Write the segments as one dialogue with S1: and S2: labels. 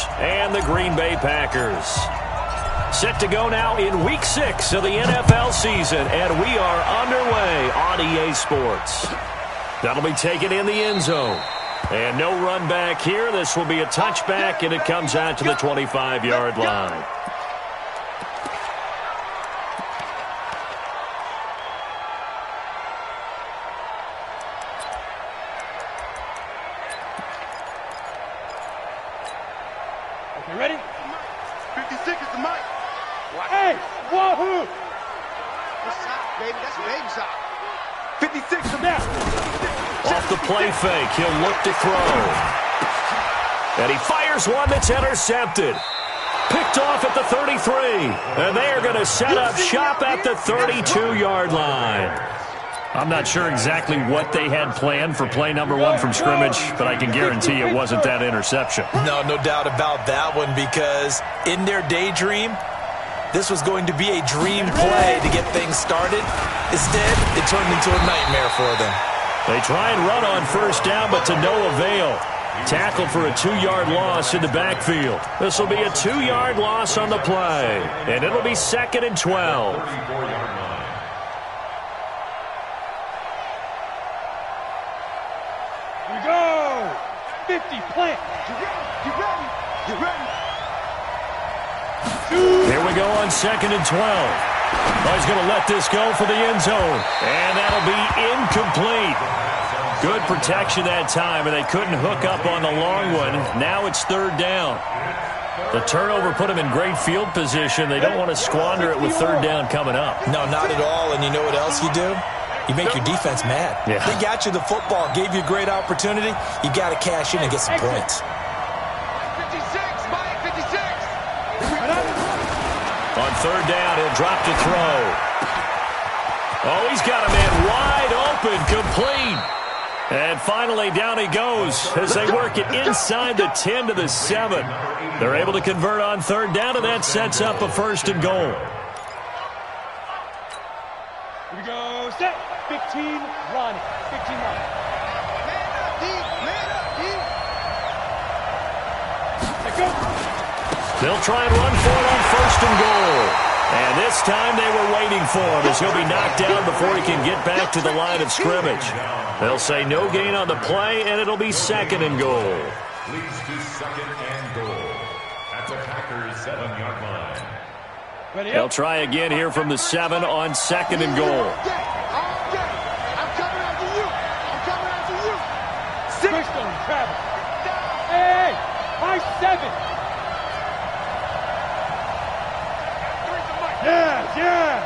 S1: Raiders and the Green Bay Packers. Set to go now in Week 6 of the NFL season, and we are underway on EA Sports. That'll be taken in the end zone. And no run back here. This will be a touchback, and it comes out to the 25-yard line.
S2: Okay, ready? 56 is the mic. Hey, wahoo! That's top, baby. That's baby top. 56 is now.
S1: Off the play fake, he'll look to throw. And he fires one that's intercepted. Picked off at the 33. And they are going to set up shop at the 32-yard line. I'm not sure exactly what they had planned for play number 1 from scrimmage, but I can guarantee it wasn't that interception.
S3: No doubt about that one, because in their daydream, this was going to be a dream play to get things started. Instead, it turned into a nightmare for them.
S1: They try and run on first down, but to no avail. Tackled for a 2-yard loss in the backfield. This will be a 2-yard loss on the play, and it'll be 2nd and 12.
S2: Here we go. 50 plant. You ready? You ready?
S1: Here we go on 2nd and 12. Oh, he's going to let this go for the end zone. And that'll be incomplete. Good protection that time, and they couldn't hook up on the long one. Now it's 3rd down. The turnover put them in great field position. They don't want to squander it with 3rd down coming up.
S3: No, not at all. And you know what else you do? You make your defense mad.
S1: Yeah.
S3: They got you the football, gave you a great opportunity. You got to cash in and get some points.
S2: 56, Mike, 56.
S1: On 3rd down, he'll drop to throw. Oh, he's got a man wide open, complete. And finally, down he goes as they work it inside the 10 to the 7. They're able to convert on 3rd down, and that sets up a 1st and goal.
S2: Here we go. Set. 15, run. 15, run. Man up, deep. Man up, deep. Let's go.
S1: They'll try and run for it on 1st and goal. And this time they were waiting for him as he'll be knocked down before he can get back to the line of scrimmage. They'll say no gain on the play, and it'll be 2nd and goal.
S4: Leads to 2nd and goal at the Packers' 7-yard line.
S1: They'll try again here from the 7 on 2nd and goal.
S2: I'm coming after you. I'm coming after you. Quickstone, travel. Hey, high 7. Yes, yes.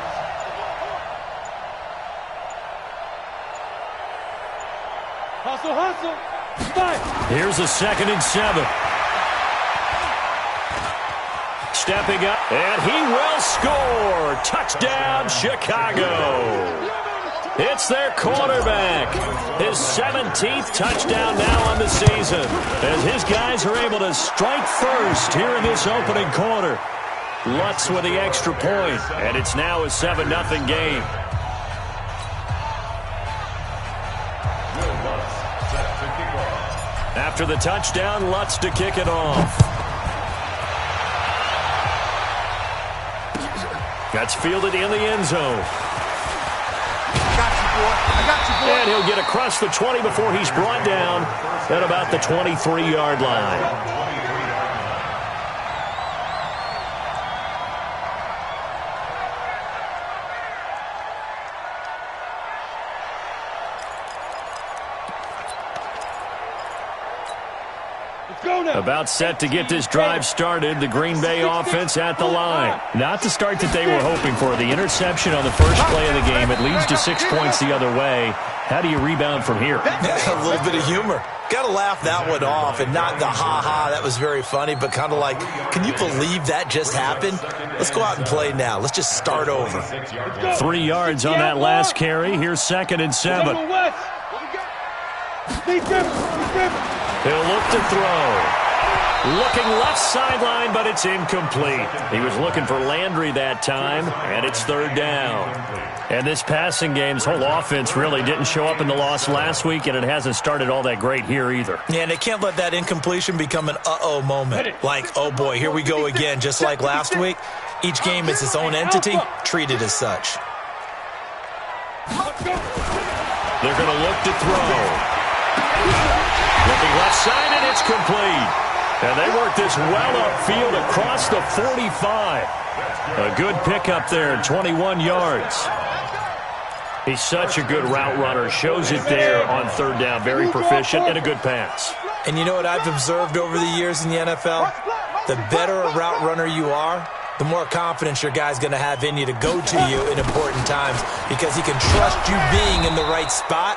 S2: Hustle, hustle. Fight.
S1: Here's a 2nd and 7. Stepping up, and he will score. Touchdown, Chicago. It's their quarterback. His 17th touchdown now on the season, as his guys are able to strike first here in this opening quarter. Lutz with the extra point, and it's now a 7-0 game. After the touchdown, Lutz to kick it off. That's fielded in the end zone.
S2: I got you, boy. I got you, boy.
S1: And he'll get across the 20 before he's brought down at about the 23-yard line. About set to get this drive started. The Green Bay offense at the line. Not the start that they were hoping for. The interception on the first play of the game. It leads to 6 points the other way. How do you rebound from here?
S3: A little bit of humor. Got to laugh that one off, and not the ha-ha, that was very funny, but kind of like, can you believe that just happened? Let's go out and play now. Let's just start over.
S1: 3 yards on that last carry. Here's 2nd and 7. He'll look to throw. Looking left sideline, but it's incomplete. He was looking for Landry that time, and it's third down. And this passing game's whole offense really didn't show up in the loss last week, and it hasn't started all that great here either.
S3: Yeah, and they can't let that incompletion become an uh-oh moment. Like, oh boy, here we go again, just like last week. Each game is its own entity, treated as such.
S1: They're going to look to throw. Looking left side, and it's complete. And they work this well upfield across the 45. A good pickup there, 21 yards. He's such a good route runner. Shows it there on third down. Very proficient and a good pass.
S3: And you know what I've observed over the years in the NFL? The better a route runner you are, the more confidence your guy's going to have in you to go to you in important times because he can trust you being in the right spot,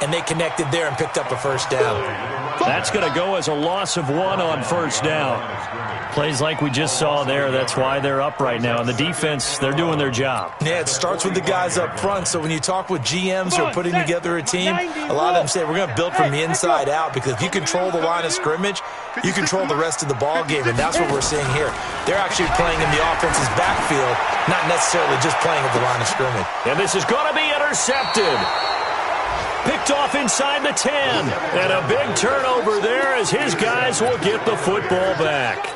S3: and they connected there and picked up a first down.
S1: That's going to go as a loss of 1 on first down. Plays like we just saw there, that's why they're up right now. And the defense, they're doing their job.
S3: Yeah, it starts with the guys up front. So when you talk with GMs who are putting together a team, a lot of them say we're going to build from the inside out because if you control the line of scrimmage, you control the rest of the ball game, and that's what we're seeing here. They're actually playing in the offense's backfield, not necessarily just playing at the line of scrimmage.
S1: And this is going to be intercepted. Picked off inside the 10. And a big turnover there as his guys will get the football back.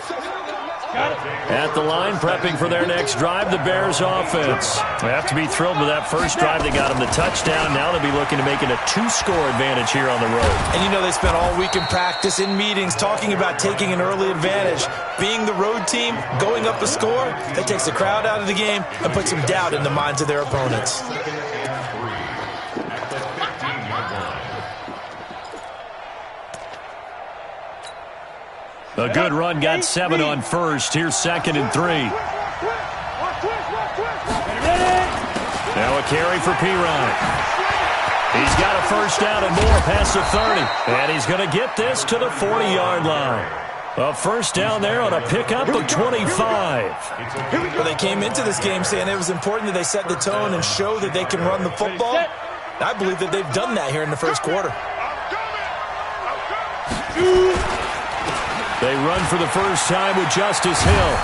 S1: At the line, prepping for their next drive, the Bears offense. They have to be thrilled with that first drive. They got them the touchdown. Now they'll be looking to make it a 2-score advantage here on the road.
S3: And you know they spent all week in practice, in meetings, talking about taking an early advantage. Being the road team, going up a score, that takes the crowd out of the game and puts some doubt in the minds of their opponents.
S1: A good run, got 7 on first. Here's 2nd and 3. Now a carry for Pirine. He's got a first down and more past the 30. And he's going to get this to the 40-yard line. A first down there on a pickup of 25.
S3: Well, they came into this game saying it was important that they set the tone and show that they can run the football. I believe that they've done that here in the first quarter.
S1: They run for the first time with Justice Hill.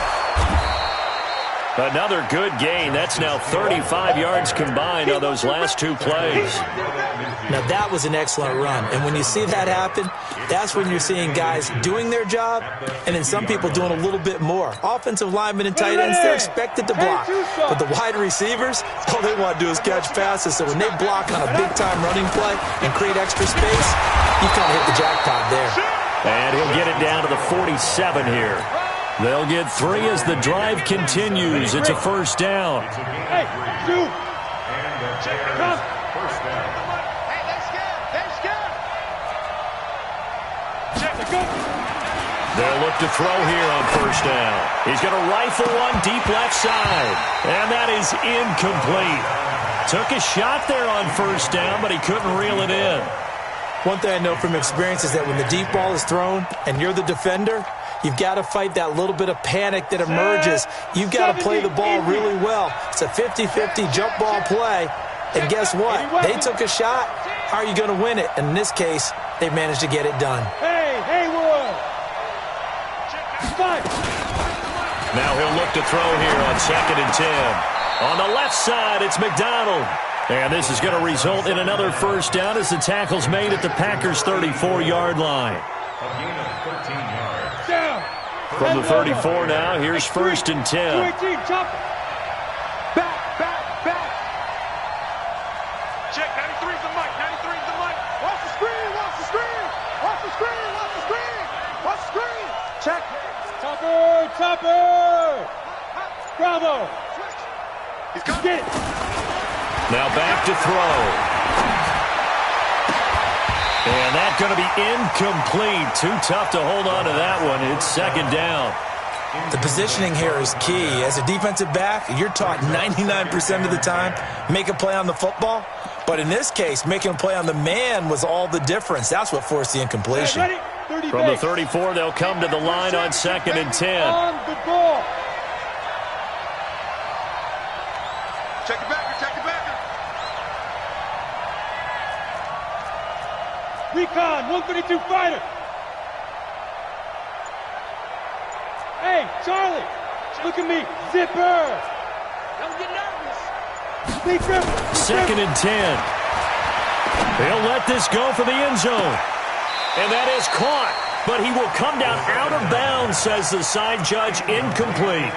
S1: Another good gain. That's now 35 yards combined on those last 2 plays.
S3: Now, that was an excellent run. And when you see that happen, that's when you're seeing guys doing their job and then some people doing a little bit more. Offensive linemen and tight ends, they're expected to block. But the wide receivers, all they want to do is catch passes. So when they block on a big-time running play and create extra space, you kind of hit the jackpot there.
S1: And he'll get it down to the 47 here. They'll get 3 as the drive continues. It's a first down.
S2: Hey, shoot. Come. Hey, they're scared. Check the go.
S1: They'll look to throw here on first down. He's going to rifle one deep left side. And that is incomplete. Took a shot there on first down, but he couldn't reel it in.
S3: One thing I know from experience is that when the deep ball is thrown and you're the defender, you've got to fight that little bit of panic that emerges. You've got to play the ball really well. It's a 50-50 jump ball play. And guess what? They took a shot. How are you going to win it? And in this case, they managed to get it done.
S2: Hey, Haywood.
S1: Now he'll look to throw here on 2nd and 10. On the left side, it's McDonald. And this is going to result in another first down as the tackle's made at the Packers' 34-yard line. From the 34 now, here's 1st and 10.
S2: Back. Check, 93's the mic. Watch the screen. Check. Topper. Bravo. He's coming. Get it.
S1: Now back to throw. And that's going to be incomplete. Too tough to hold on to that one. It's 2nd down.
S3: The positioning here is key. As a defensive back, you're taught 99% of the time, make a play on the football. But in this case, making a play on the man was all the difference. That's what forced the incompletion.
S1: From the 34, they'll come to the line on 2nd and 10.
S2: On the ball. Check it back. Recon, 132 fighter. Hey, Charlie, look at me. Zipper. Don't get nervous.
S1: Second and 10. He'll let this go for the end zone. And that is caught. But he will come down out of bounds, says the side judge, incomplete.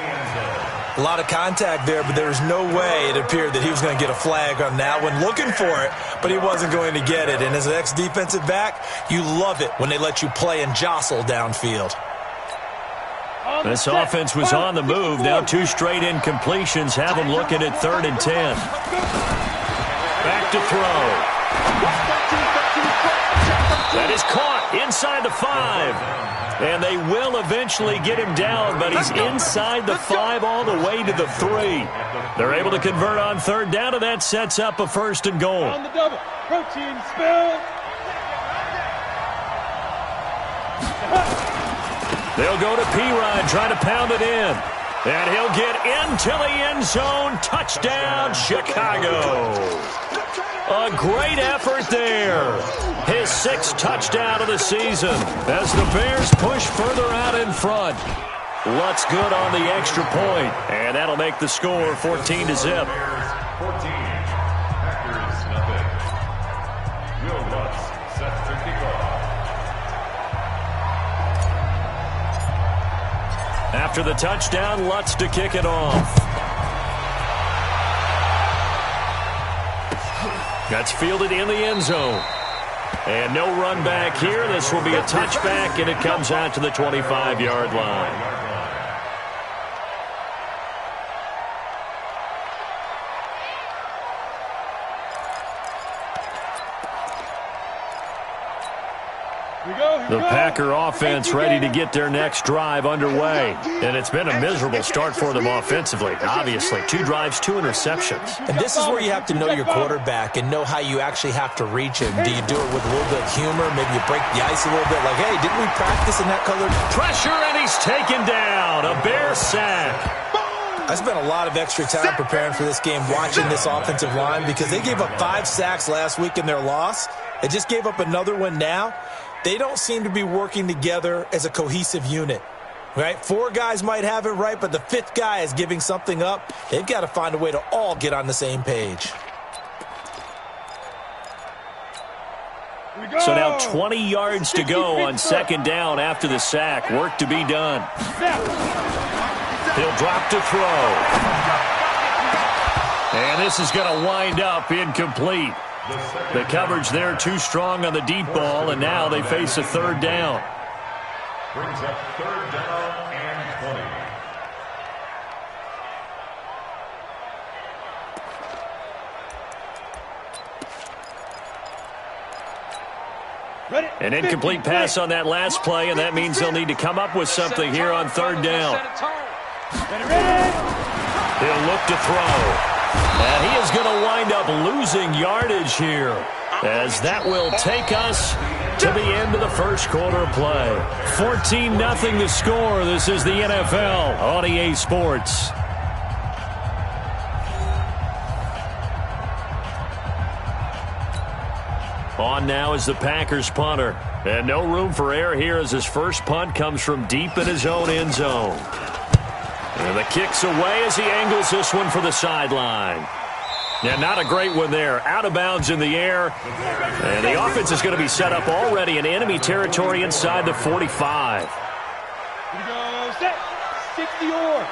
S3: A lot of contact there, but there was no way it appeared that he was going to get a flag on that one. Looking for it, but he wasn't going to get it. And as an ex-defensive back, you love it when they let you play and jostle downfield.
S1: This offense was on the move. Now 2 straight incompletions have them looking at 3rd and 10. Back to throw. That is caught inside the 5. And they will eventually get him down, but he's inside the 5 all the way to the 3. They're able to convert on 3rd down, and that sets up a 1st and goal.
S2: On the double. Protein spill.
S1: They'll go to P-Rod, try to pound it in. And he'll get into the end zone. Touchdown, Chicago. A great effort there. His 6th touchdown of the season as the Bears push further out in front. Lutz good on the extra point, and that'll make the score 14-0.
S4: 14. Packers nothing. Will Lutz set to kick off.
S1: After the touchdown, Lutz to kick it off. That's fielded in the end zone. And no run back here. This will be a touchback, and it comes out to the 25-yard line. The Packer offense ready to get their next drive underway. And it's been a miserable start for them offensively, obviously. 2 drives, 2 interceptions.
S3: And this is where you have to know your quarterback and know how you actually have to reach him. Do you do it with a little bit of humor? Maybe you break the ice a little bit like, hey, didn't we practice in that color?
S1: Pressure, and he's taken down. A Bear sack.
S3: I spent a lot of extra time preparing for this game watching this offensive line because they gave up 5 sacks last week in their loss. They just gave up another one now. They don't seem to be working together as a cohesive unit, right? 4 guys might have it right, but the 5th guy is giving something up. They've got to find a way to all get on the same page.
S1: So now 20 yards to go on 2nd down after the sack. Work to be done. He'll drop to throw. And this is going to wind up incomplete. The coverage there too strong on the deep ball, and now they face a 3rd down.
S4: Brings up 3rd down and
S2: 20.
S1: An incomplete pass on that last play, and that means they'll need to come up with something here on 3rd down. He'll look to throw. And he is going to wind up losing yardage here, as that will take us to the end of the first quarter of play. 14-0 the score. This is the NFL on EA Sports. On now is the Packers punter. And no room for error here as his first punt comes from deep in his own end zone. And the kick's away as he angles this one for the sideline. Yeah, not a great one there. Out of bounds in the air. And the offense is going to be set up already in enemy territory inside the 45.
S2: Here we go. Set. 60-or.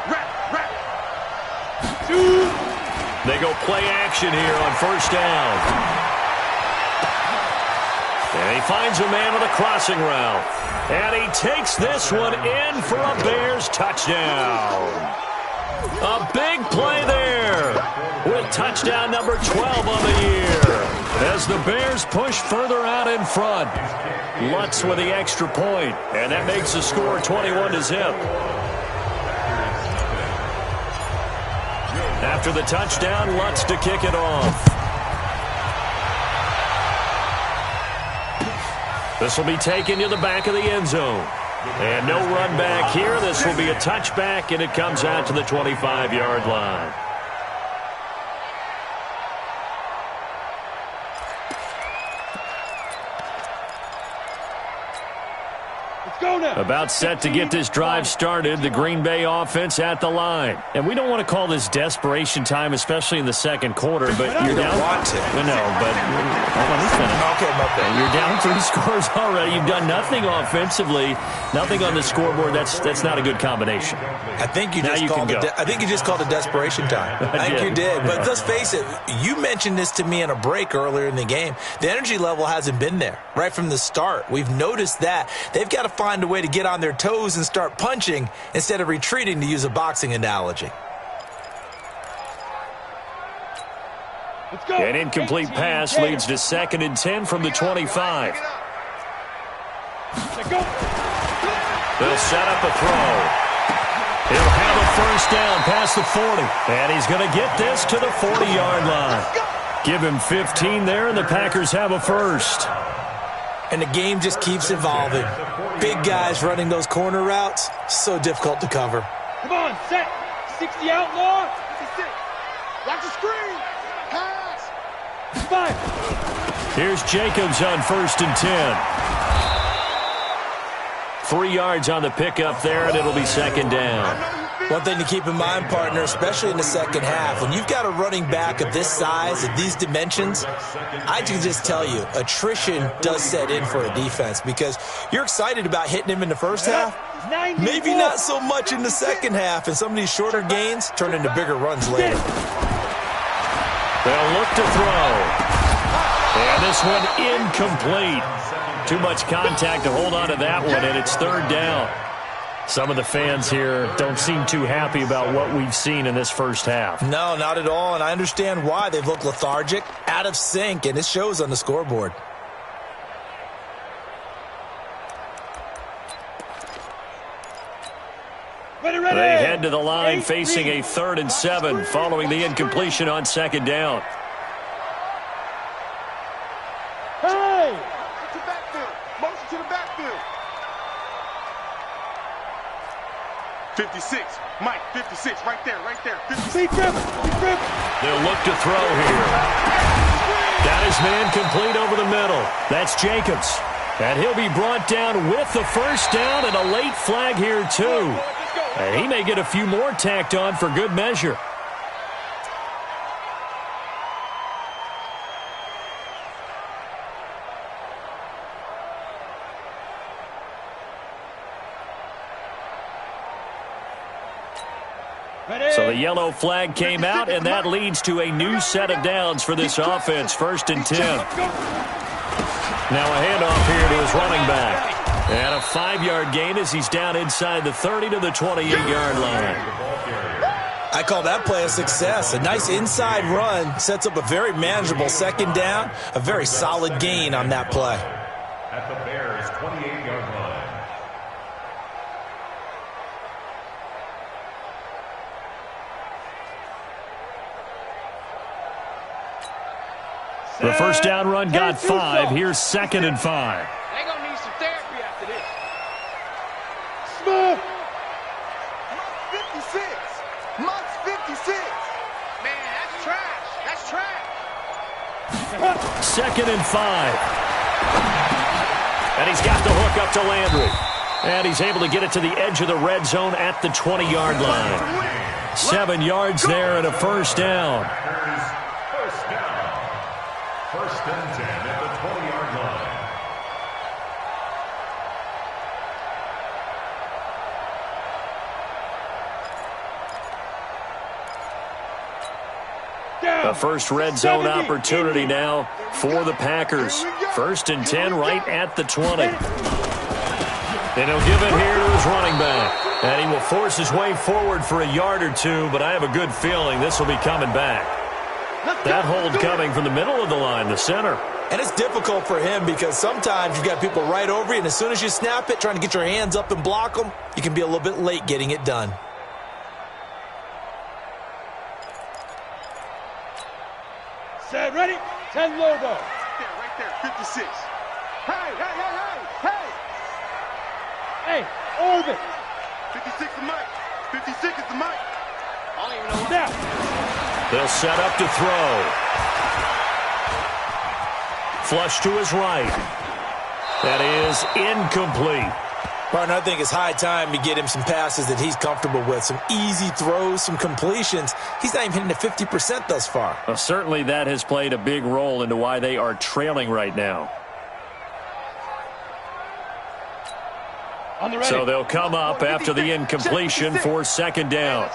S2: Wrap. 2.
S1: They go play action here on 1st down. And he finds a man with a crossing route. And he takes this one in for a Bears touchdown. A big play there with touchdown number 12 on the year. As the Bears push further out in front. Lutz with the extra point, and that makes the score 21-0. After the touchdown, Lutz to kick it off. This will be taken to the back of the end zone. And no run back here. This will be a touchback, and it comes out to the 25-yard line.
S2: Let's go now.
S1: About set to get this drive started, the Green Bay offense at the line. And we don't want to call this desperation time, especially in the second quarter, but you're down.
S3: Want to.
S1: No, but hold on, let's finish.
S3: Okay, my bad.
S1: You're down 3 scores already. You've done nothing offensively, nothing on the scoreboard. That's not a good combination.
S3: I think you just called it desperation time. I think you did. But let's face it, you mentioned this to me in a break earlier in the game. The energy level hasn't been there right from the start. We've noticed that. They've got to find a way to get on their toes and start punching instead of retreating, to use a boxing analogy.
S1: An incomplete pass leads to 2nd and 10 from the 25. They'll set up a throw. He'll have a first down past the 40. And he's going to get this to the 40-yard line. Give him 15 there, and the Packers have a first.
S3: And the game just keeps evolving. Big guys running those corner routes, so difficult to cover.
S2: Come on, set. 60 outlaw. 56. Watch the screen. Pass. 5.
S1: Here's Jacobs on 1st and 10. 3 yards on the pickup there, and it'll be 2nd down.
S3: One thing to keep in mind, partner, especially in the second half, when you've got a running back of this size, of these dimensions, I can just tell you, attrition does set in for a defense because you're excited about hitting him in the first half. Maybe not so much in the second half, and some of these shorter gains turn into bigger runs later.
S1: They'll look to throw. And this one incomplete. Too much contact to hold on to that one, and it's 3rd down. Some of the fans here don't seem too happy about what we've seen in this first half.
S3: No, not at all, and I understand why. They've looked lethargic, out of sync, and it shows on the scoreboard.
S1: They head to the line facing a 3rd and 7 following the incompletion on 2nd down.
S2: Hey! To backfield. Motion to the backfield. 56. Mike, 56. Right there, right there. 56.
S1: They'll look to throw here. That is man complete over the middle. That's Jacobs. And he'll be brought down with the first down and a late flag here, too. And he may get a few more tacked on for good measure. So the yellow flag came out, and that leads to a new set of downs for this offense. 1st and 10. Now a handoff here to his running back. And a 5-yard gain as he's down inside the 30 to the 28-yard line.
S3: I call that play a success. A nice inside run sets up a very manageable 2nd down. A very solid gain on that play.
S4: At the Bears' 28-yard line.
S1: The first down run got 5. Here's 2nd and 5.
S2: They're going to need some therapy after this. Smith. 56. Mutt's 56. Man, that's trash. That's trash.
S1: 2nd and 5. And he's got the hook up to Landry. And he's able to get it to the edge of the red zone at the 20-yard line. 7 yards there and a first down.
S4: First down. 1st and 10 at the 20-yard line.
S1: A first red zone opportunity now for the Packers. 1st and 10 right at the 20. And he'll give it here to his running back. And he will force his way forward for a yard or two, but I have a good feeling this will be coming back. That hold coming from the middle of the line, the center.
S3: And it's difficult for him because sometimes you've got people right over you, and as soon as you snap it, trying to get your hands up and block them, you can be a little bit late getting it done.
S2: Set, ready? 10 logo. Right there, 56. Hey, hey, hey, hey, hey. Hey, orbit. 56 is Mike. 56 is the Mike. I don't even know what that.
S1: They'll set up to throw. Flush to his right. That is incomplete.
S3: Partner, I think it's high time to get him some passes that he's comfortable with, some easy throws, some completions. He's not even hitting the 50% thus far.
S1: Well, certainly that has played a big role into why they are trailing right now. So they'll come up after the incompletion for second down.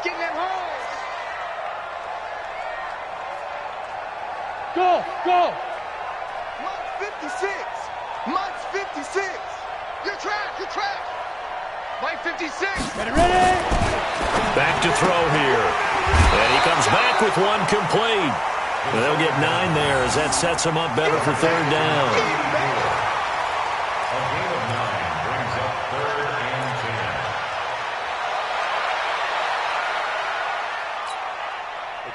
S2: Go, go.
S5: Mike's 56. Mike's 56. You're trash. Mike 56.
S2: Ready.
S1: Back to throw here. And he comes back with one complete. They'll get 9 there as that sets him up better for third down.
S4: A gain of 9 brings up 3rd and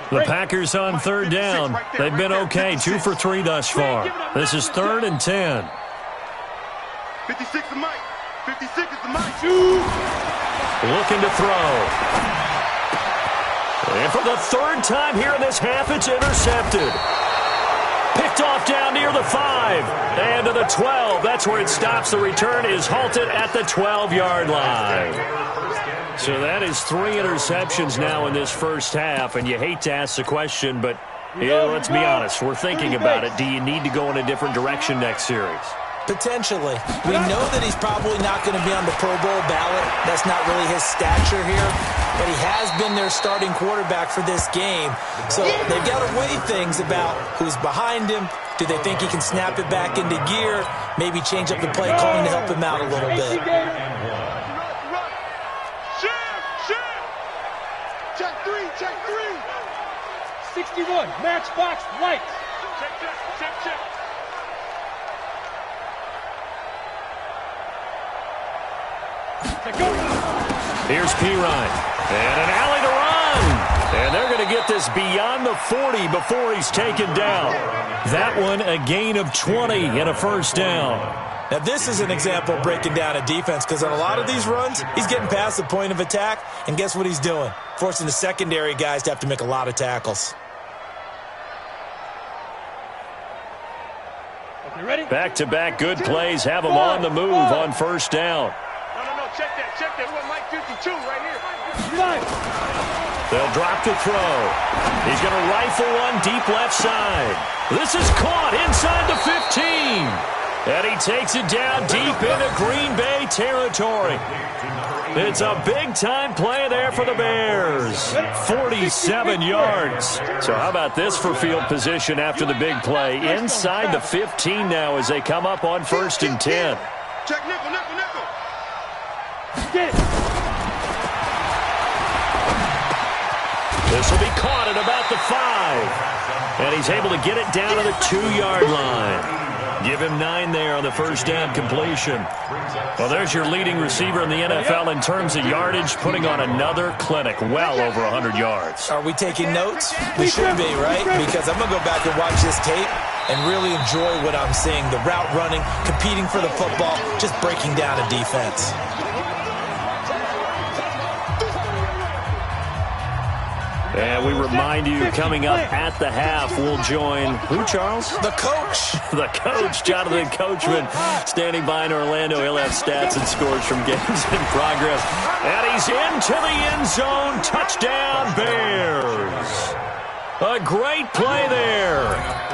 S4: 10.
S1: The Packers on third down. They've been okay, 2 for 3 thus far. This is 3rd and 10.
S5: 56 is Mike. 56 is the Mike.
S1: Looking to throw. And for the 3rd time here in this half, it's intercepted. Picked off down near the 5. And to the 12. That's where it stops. The return is halted at the 12-yard line. So that is 3 interceptions now in this first half. And you hate to ask the question, but let's be honest. We're thinking about it. Do you need to go in a different direction next series?
S3: Potentially. We know that he's probably not going to be on the Pro Bowl ballot. That's not really his stature here. But he has been their starting quarterback for this game. So they've got to weigh things about who's behind him. Do they think he can snap it back into gear? Maybe change up the play calling to help him out a little bit.
S5: Check three.
S2: 61. Matchbox lights. Check.
S1: Here's Pirine. And an alley to run. And they're going to get this beyond the 40 before he's taken down. That one a gain of 20 and a first down.
S3: Now, this is an example of breaking down a defense because on a lot of these runs, he's getting past the point of attack, and guess what he's doing? Forcing the secondary guys to have to make a lot of tackles.
S2: Ready?
S1: Back-to-back good plays have him on the move on first down.
S5: No, check that. What Mike 52 right here.
S1: They'll drop to throw. He's going to rifle one deep left side. This is caught inside the 15. And he takes it down deep into Green Bay territory. It's a big-time play there for the Bears. 47 yards. So how about this for field position after the big play? Inside the 15 now as they come up on 1st and 10.
S5: Check nickel.
S2: Get it.
S1: This will be caught at about the 5. And he's able to get it down to the 2-yard line. Give him 9 there on the first down completion. Well, there's your leading receiver in the NFL in terms of yardage, putting on another clinic, well over 100 yards.
S3: Are we taking notes? We should be, right? Because I'm going to go back and watch this tape and really enjoy what I'm seeing. The route running, competing for the football, just breaking down a defense.
S1: And we remind you, coming up at the half, we'll join who, Charles?
S3: The coach.
S1: The coach, Jonathan Coachman, standing by in Orlando. He'll have stats and scores from games in progress. And he's into the end zone. Touchdown, Bears. A great play there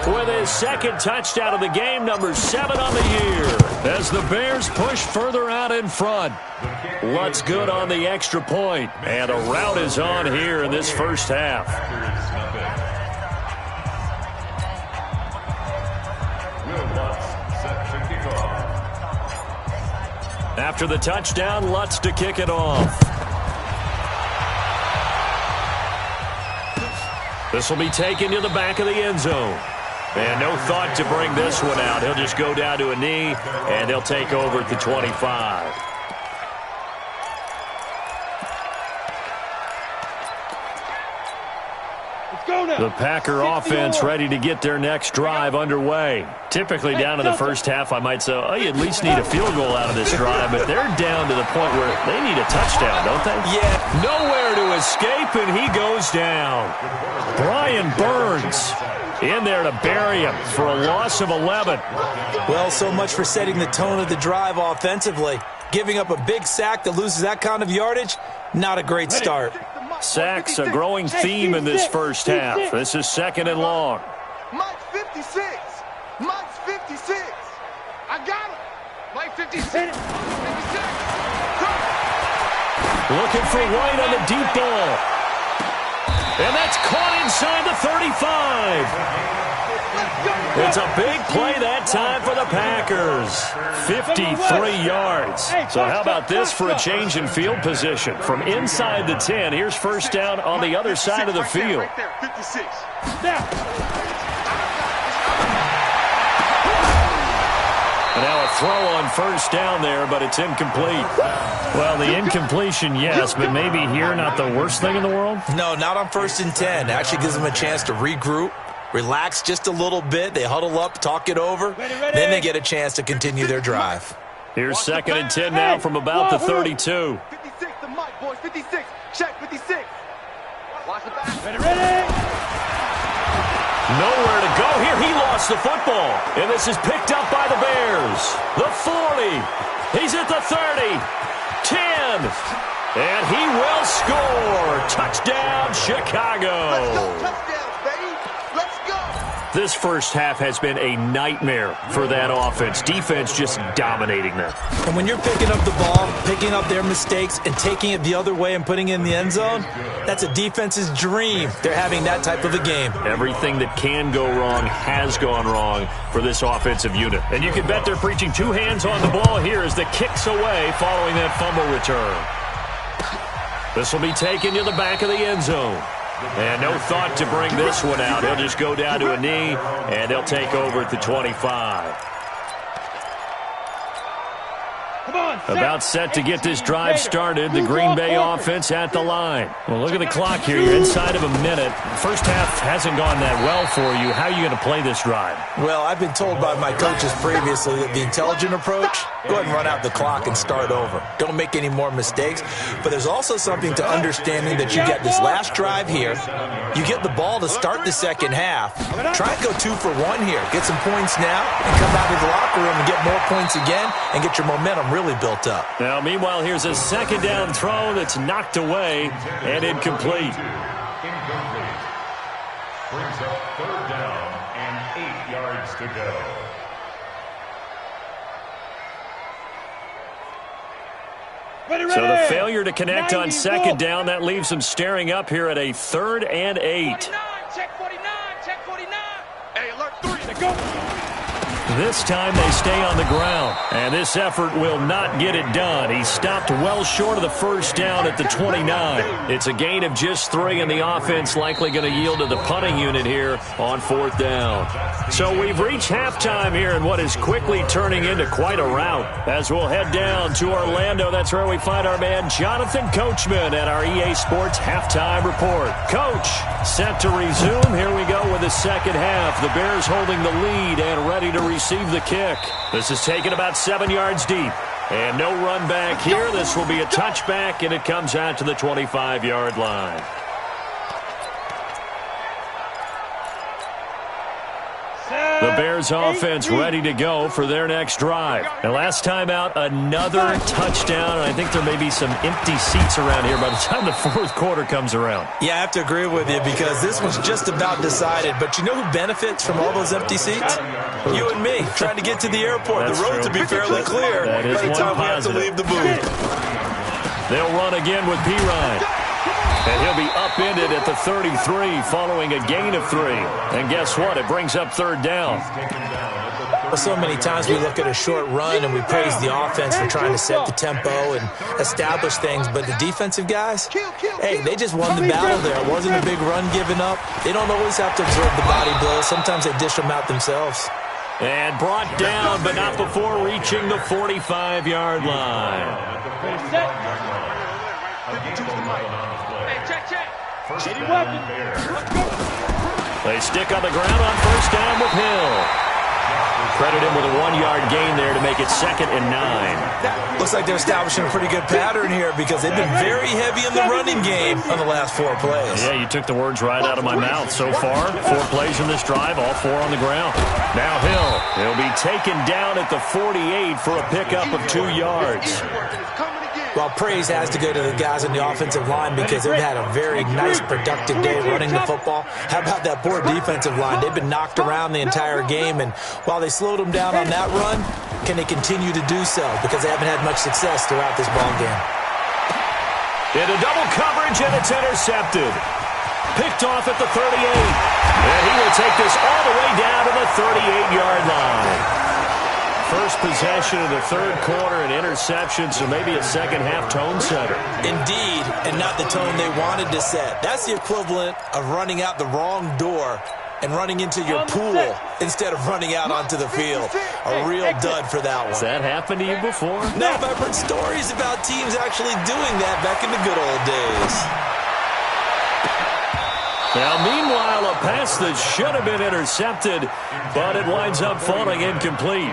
S1: with his second touchdown of the game, number 7 on the year, as the Bears push further out in front. What's good on the extra point, and a rout is on here in this first half. After the touchdown, Lutz to kick it off. This will be taken to the back of the end zone. And no thought to bring this one out. He'll just go down to a knee, and they'll take over at the 25. The Packer offense ready to get their next drive underway. Typically down in the first half, I might say, oh, you at least need a field goal out of this drive, but they're down to the point where they need a touchdown, don't they?
S3: Yeah.
S1: Nowhere to escape, and he goes down. Brian Burns in there to bury him for a loss of 11.
S3: Well, so much for setting the tone of the drive offensively. Giving up a big sack that loses that kind of yardage, not a great start.
S1: Sacks a growing theme in this first half. This is 2nd and long.
S5: Mike's 56. Mike's 56. I got him. Mike 56. 56.
S1: Looking for White on the deep ball. And that's caught inside the 35. It's a big play that time for the Packers. 53 yards. So how about this for a change in field position? From inside the 10, here's first down on the other side of the field.
S5: Right there, 56.
S1: And now a throw on first down there, but it's incomplete. Well, the incompletion, yes, but maybe here not the worst thing in the world?
S3: No, not on 1st and 10. Actually gives them a chance to regroup, relax just a little bit. They huddle up, talk it over. Then they get a chance to continue their drive.
S1: Here's 2nd and 10 now from about the 32.
S5: 56 to Mike, boys. 56. Check, 56. Watch the back.
S2: Ready.
S1: Nowhere to go here. He lost the football. And this is picked up by the Bears. The 40. He's at the 30. 10. And he will score. Touchdown, Chicago.
S5: Let's go. Touchdowns, baby. Let's go.
S1: This first half has been a nightmare for that offense. Defense just dominating them.
S3: And when you're picking up the ball, picking up their mistakes, and taking it the other way and putting it in the end zone, that's a defense's dream. They're having that type of a game.
S1: Everything that can go wrong has gone wrong for this offensive unit. And you can bet they're preaching two hands on the ball here as the kick's away following that fumble return. This will be taken to the back of the end zone. And no thought to bring this one out. He'll just go down to a knee, and they'll take over at the 25. About set to get this drive started. The Green Bay offense at the line. Well, look at the clock here. You're inside of a minute. First half hasn't gone that well for you. How are you going to play this drive?
S3: Well, I've been told by my coaches previously that the intelligent approach, go ahead and run out the clock and start over. Don't make any more mistakes. But there's also something to understanding that you get this last drive here. You get the ball to start the second half. Try and go 2 for 1 here. Get some points now and come out of the locker room and get more points again and get your momentum really built up.
S1: Now, meanwhile, here's a second down throw that's knocked away and incomplete.
S4: Incomplete. Brings up 3rd down and 8 yards to go.
S1: So the failure to connect on second down, that leaves them staring up here at a 3rd and 8.
S2: Check 49. Check 49.
S5: Hey, alert 3. Go.
S1: This time they stay on the ground, and this effort will not get it done. He stopped well short of the first down at the 29. It's a gain of just 3, and the offense likely going to yield to the punting unit here on 4th down. So we've reached halftime here in what is quickly turning into quite a rout. As we'll head down to Orlando, that's where we find our man Jonathan Coachman at our EA Sports Halftime Report. Coach, set to resume. Here we go with the second half. The Bears holding the lead and ready to receive the kick. This is taken about 7 yards deep. And no run back here. This will be a touchback, and it comes out to the 25-yard line. The Bears offense ready to go for their next drive. And last time out, another touchdown. And I think there may be some empty seats around here by the time the 4th quarter comes around.
S3: Yeah, I have to agree with you because this was just about decided. But you know who benefits from all those empty seats? You and me, trying to get to the airport.
S1: That's
S3: the roads
S1: true.
S3: will be fairly clear
S1: That is
S3: by the
S1: one
S3: time we have to
S1: positive.
S3: leave the booth.
S1: They'll run again with P-Ryan. And he'll be upended at the 33 following a gain of 3. And guess what? It brings up 3rd down.
S3: Well, so many times we look at a short run and we praise the offense for trying to set the tempo and establish things. But the defensive guys, hey, they just won the battle there. It wasn't a big run given up. They don't always have to absorb the body blows. Sometimes they dish them out themselves.
S1: And brought down, but not before reaching the 45-yard line. They stick on the ground on first down with Hill. Credit him with a 1-yard gain there to make it 2nd and 9.
S3: Looks like they're establishing a pretty good pattern here because they've been very heavy in the running game on the last 4 plays.
S1: Yeah, you took the words right out of my mouth. So far, 4 plays in this drive, all 4 on the ground. Now He'll be taken down at the 48 for a pickup of 2 yards.
S3: Well, praise has to go to the guys on the offensive line because they've had a very nice, productive day running the football. How about that poor defensive line? They've been knocked around the entire game, and while they slowed them down on that run, can they continue to do so? Because they haven't had much success throughout this ball game.
S1: Into double coverage, and it's intercepted. Picked off at the 38. And he will take this all the way down to the 38-yard line. First possession of the 3rd quarter, an interception, so maybe a second-half tone setter.
S3: Indeed, and not the tone they wanted to set. That's the equivalent of running out the wrong door and running into your pool instead of running out onto the field. A real dud for that one.
S1: Has that happened to you before?
S3: No, I've heard stories about teams actually doing that back in the good old days.
S1: Now, meanwhile, a pass that should have been intercepted, but it winds up falling incomplete.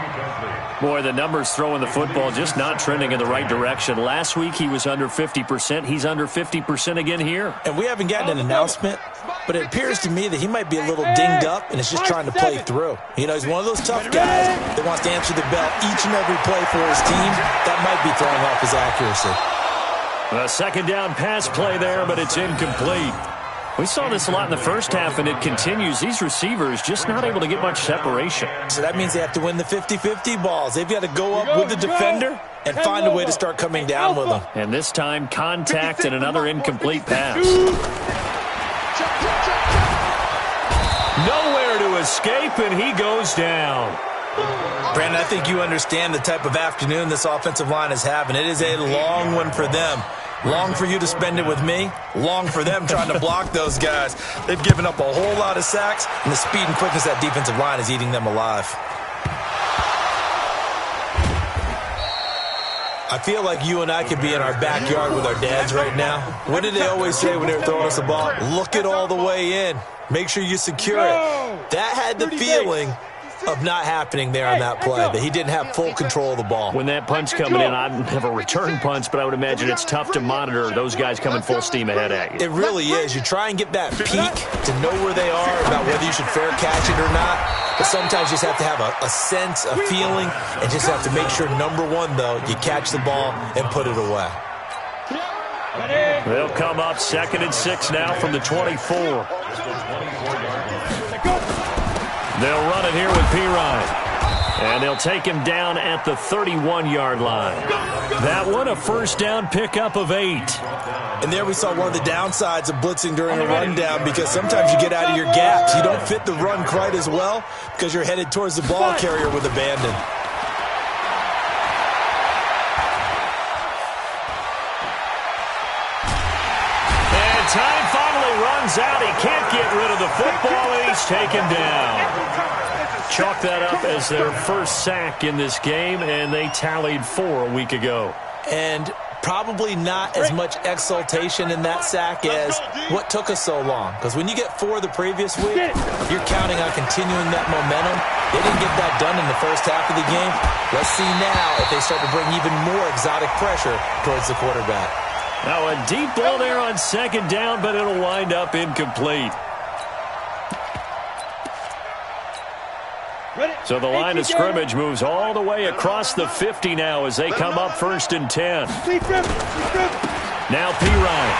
S1: Boy, the numbers throwing the football just not trending in the right direction. Last week, he was under 50%. He's under 50% again here.
S3: And we haven't gotten an announcement, but it appears to me that he might be a little dinged up and is just trying to play through. You know, he's one of those tough guys that wants to answer the bell each and every play for his team. That might be throwing off his accuracy.
S1: A 2nd down pass play there, but it's incomplete. We saw this a lot in the first half, and it continues. These receivers just not able to get much separation.
S3: So that means they have to win the 50-50 balls. They've got to go up with the defender and find a way to start coming down with them.
S1: And this time, contact and another incomplete pass. Nowhere to escape, and he goes down.
S3: Brandon, I think you understand the type of afternoon this offensive line is having. It is a long one for them. Long for you to spend it with me. Long for them trying to block those guys. They've given up a whole lot of sacks, and the speed and quickness of that defensive line is eating them alive. I feel like you and I could be in our backyard with our dads right now. What did they always say when they were throwing us a ball? Look it all the way in. Make sure you secure it. That had the feeling of not happening there on that play, that he didn't have full control of the ball.
S1: When that punch coming in, I don't have a return punch, but I would imagine it's tough to monitor those guys coming full steam ahead at you.
S3: It really is. You try and get that peek to know where they are, about whether you should fair catch it or not. But sometimes you just have to have a sense, a feeling, and just have to make sure, number one, though, you catch the ball and put it away.
S1: They'll come up 2nd and 6 now from the 24. They'll run it here with Pirine. And they'll take him down at the 31-yard line. That one, a 1st down pickup of 8.
S3: And there we saw one of the downsides of blitzing during a rundown, because sometimes you get out of your gaps. You don't fit the run quite as well because you're headed towards the ball carrier with abandon.
S1: And time finally runs out. He can't get rid of the football, and he's taken down. Chalk that up as their first sack in this game, and they tallied 4 a week ago.
S3: And probably not as much exultation in that sack as what took us so long. Because when you get 4 the previous week, you're counting on continuing that momentum. They didn't get that done in the first half of the game. Let's see now if they start to bring even more exotic pressure towards the quarterback.
S1: Now a deep ball there on 2nd down, but it'll wind up incomplete. So the line of scrimmage moves all the way across the 50 now as they come up 1st and 10. Now Pirine.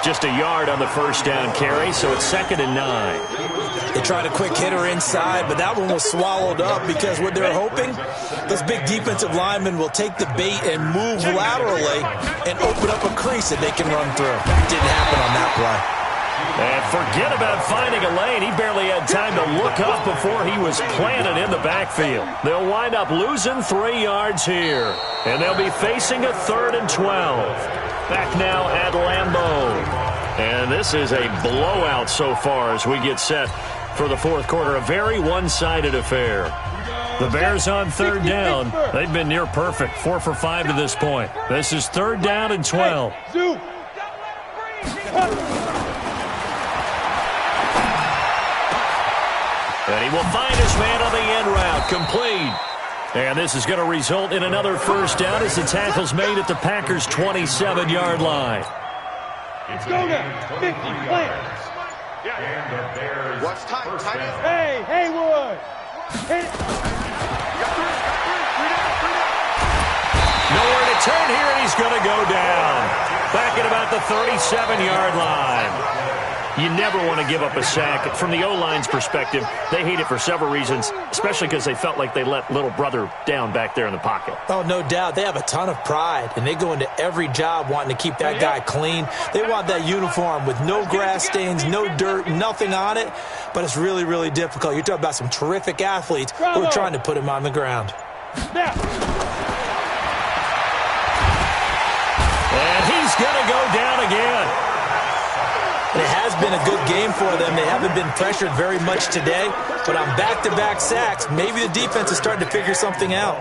S1: Just a yard on the 1st down carry, so it's 2nd and 9.
S3: They tried a quick hitter inside, but that one was swallowed up because what they're hoping, those big defensive linemen will take the bait and move laterally and open up a crease that they can run through. Didn't happen on that play.
S1: And forget about finding a lane. He barely had time to look up before he was planted in the backfield. They'll wind up losing 3 yards here. And they'll be facing a 3rd and 12. Back now at Lambeau. And this is a blowout so far as we get set for the 4th quarter. A very one-sided affair. The Bears on 3rd down. They've been near perfect. 4 for 5 to this point. This is 3rd down and 12. And he will find his man on the end route. Complete. And this is going to result in another first down as the tackle's made at the Packers' 27-yard line.
S2: Let's go now. 50, plant.
S5: Watch tight, tight end.
S2: Hey, Haywood. Hit it.
S1: Nowhere to turn here, and he's going to go down. Back at about the 37-yard line. You never want to give up a sack. From the O-line's perspective, they hate it for several reasons, especially because they felt like they let little brother down back there in the pocket.
S3: Oh, no doubt. They have a ton of pride, and they go into every job wanting to keep that guy clean. They want that uniform with no grass stains, no dirt, nothing on it, but it's really, really difficult. You're talking about some terrific athletes who are trying to put him on the ground.
S2: Now.
S1: And he's going to go down again.
S3: And it has been a good game for them. They haven't been pressured very much today, but on back-to-back sacks, maybe the defense is starting to figure something out.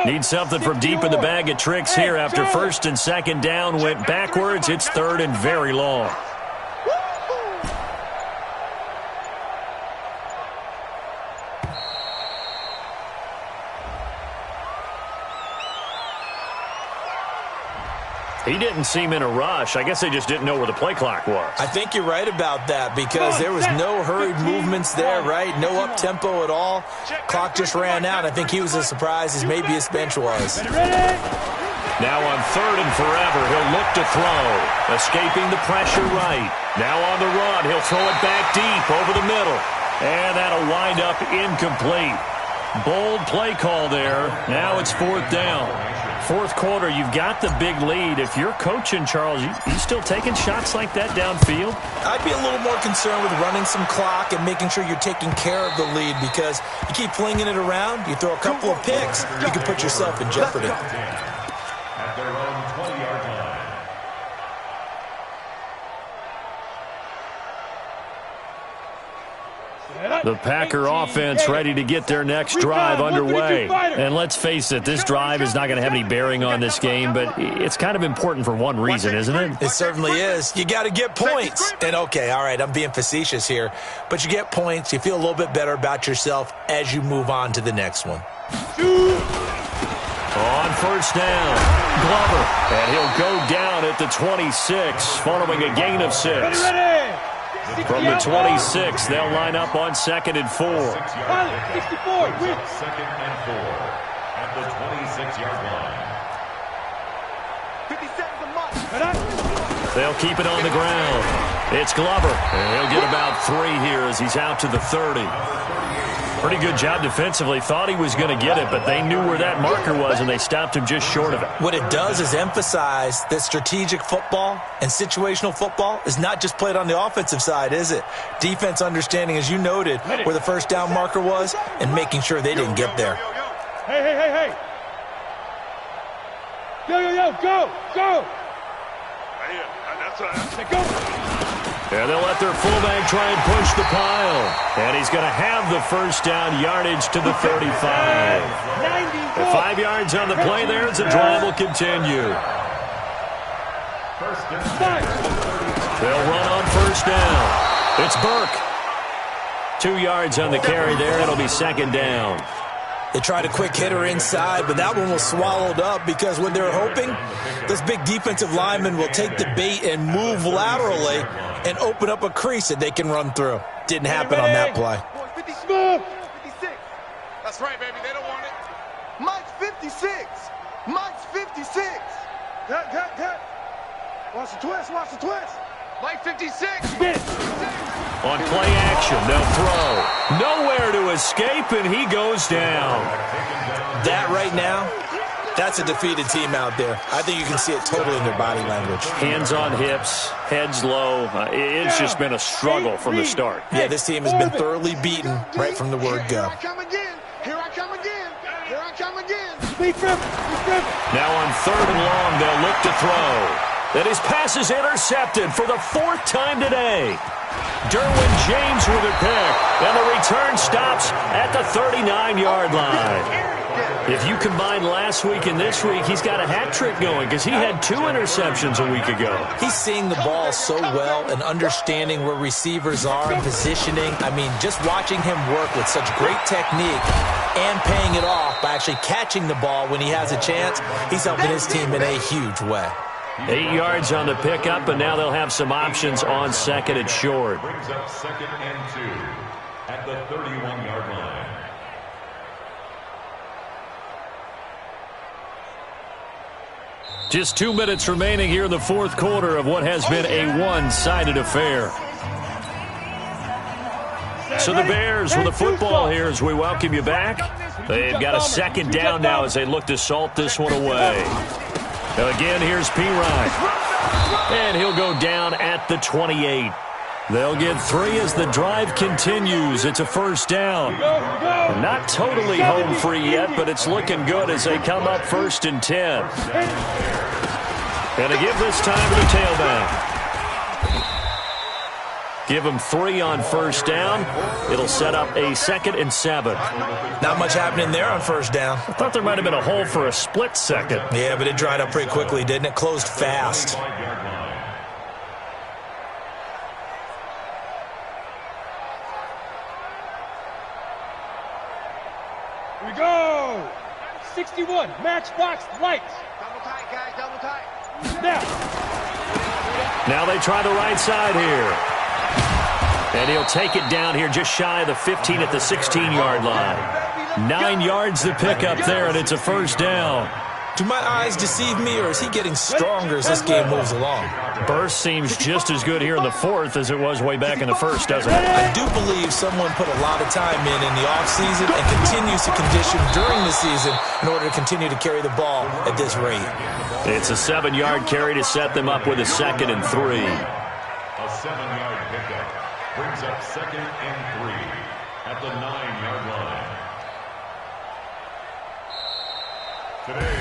S1: Need something from deep in the bag of tricks here after first and second down went backwards. It's third and very long. He didn't seem in a rush. I guess they just didn't know where the play clock was.
S3: I think you're right about that because there was no hurried movements there, right? No up-tempo at all. Clock just ran out. I think he was as surprised as maybe his bench was.
S1: Now on third and forever, he'll look to throw. Escaping the pressure right. Now on the run, he'll throw it back deep over the middle. And that'll wind up incomplete. Bold play call there. Now it's fourth down. Fourth quarter, you've got the big lead. If you're coaching, Charles, you still taking shots like that downfield?
S3: I'd be a little more concerned with running some clock and making sure you're taking care of the lead because you keep flinging it around, you throw a couple of picks, you can put yourself in jeopardy.
S4: At their own 20-yard line.
S1: The Packer offense ready to get their next drive underway. And let's face it, this drive is not going to have any bearing on this game, but it's kind of important for one reason, isn't it?
S3: It certainly is. You got to get points. And okay, all right, I'm being facetious here, but you get points, you feel a little bit better about yourself as you move on to the next one.
S1: On first down, Glover, and he'll go down at the 26 following a gain of 6. From the 26, they'll line up on second and 4.
S2: 64,
S4: Second and 4 at the 26-yard line.
S5: 50 seconds a month.
S1: They'll keep it on the ground. It's Glover, and he'll get about 3 here as he's out to the 30. Pretty good job defensively. Thought he was going to get it, but they knew where that marker was, and they stopped him just short of it.
S3: What it does is emphasize that strategic football and situational football is not just played on the offensive side, is it? Defense understanding, as you noted, where the first down marker was and making sure they didn't get there.
S2: Hey. Yo, go. Go.
S1: And they'll let their fullback try and push the pile. And he's going to have the first down yardage to the 35. 5 yards on the play there as the drive will continue. They'll run on first down. It's Burke. 2 yards on the carry there. It'll be second down.
S3: They tried a quick hitter inside, but that one was swallowed up because what they're hoping, this big defensive lineman will take the bait and move laterally and open up a crease that they can run through. Didn't happen on that play.
S5: 56. That's right, baby. They don't want it. Mike's 56. Mike's 56.
S2: Cut. Watch the twist.
S5: Mike 56.
S1: On play action, they'll throw. Nowhere to escape, and he goes down.
S3: That right now, that's a defeated team out there. I think you can see it totally in their body language.
S1: Hands on hips, heads low. It's just been a struggle from the start.
S3: Yeah, this team has been thoroughly beaten right from the word go.
S5: Here I come again.
S1: Now on third and long, they'll look to throw. And his pass is intercepted for the 4th time today. Derwin James with a pick, and the return stops at the 39-yard line. If you combine last week and this week, he's got a hat trick going because he had 2 interceptions a week ago.
S3: He's seeing the ball so well and understanding where receivers are and positioning. I mean, just watching him work with such great technique and paying it off by actually catching the ball when he has a chance, he's helping his team in a huge way.
S1: 8 yards on the pickup, and now they'll have some options on second and short.
S4: Brings up 2nd and 2 at the 31-yard line.
S1: Just 2 minutes remaining here in the fourth quarter of what has been a one-sided affair. So the Bears with the football here as we welcome you back. They've got a second down now as they look to salt this one away. Again, here's P-Ryan. And he'll go down at the 28. They'll get 3 as the drive continues. It's a first down. Not totally home free yet, but it's looking good as they come up 1st and 10. And they give this time to the tailback. Give him 3 on first down. It'll set up a 2nd and 7.
S3: Not much happening there on first down.
S1: I thought there might have been a hole for a split second.
S3: Yeah, but it dried up pretty quickly, didn't it? Closed fast.
S2: Here we go. 61, matchbox lights.
S5: Double tight, guys, double tight.
S1: Now they try the right side here. And he'll take it down here just shy of the 15 at the 16-yard line. 9 yards to pick up there, and it's a first down.
S3: Do my eyes deceive me, or is he getting stronger as this game moves along?
S1: Burst seems just as good here in the fourth as it was way back in the first, doesn't it?
S3: I do believe someone put a lot of time in the offseason and continues to condition during the season in order to continue to carry the ball at this rate.
S1: It's a 7-yard carry to set them up with a 2nd and 3.
S4: A 7-yard pickup brings up 2nd and 3 at the 9-yard line.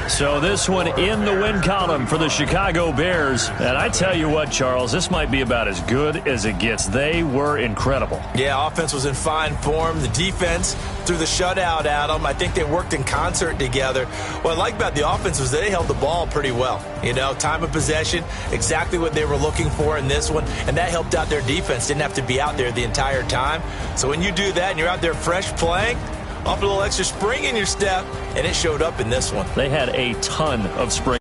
S1: So this one in the win column for the Chicago Bears. And I tell you what, Charles, this might be about as good as it gets. They were incredible.
S3: Yeah, offense was in fine form. The defense threw the shutout at them. I think they worked in concert together. What I like about the offense was they held the ball pretty well. You know, time of possession, exactly what they were looking for in this one. And that helped out their defense. Didn't have to be out there the entire time. So when you do that and you're out there fresh playing, off a little extra spring in your step, and it showed up in this one.
S1: They had a ton of spring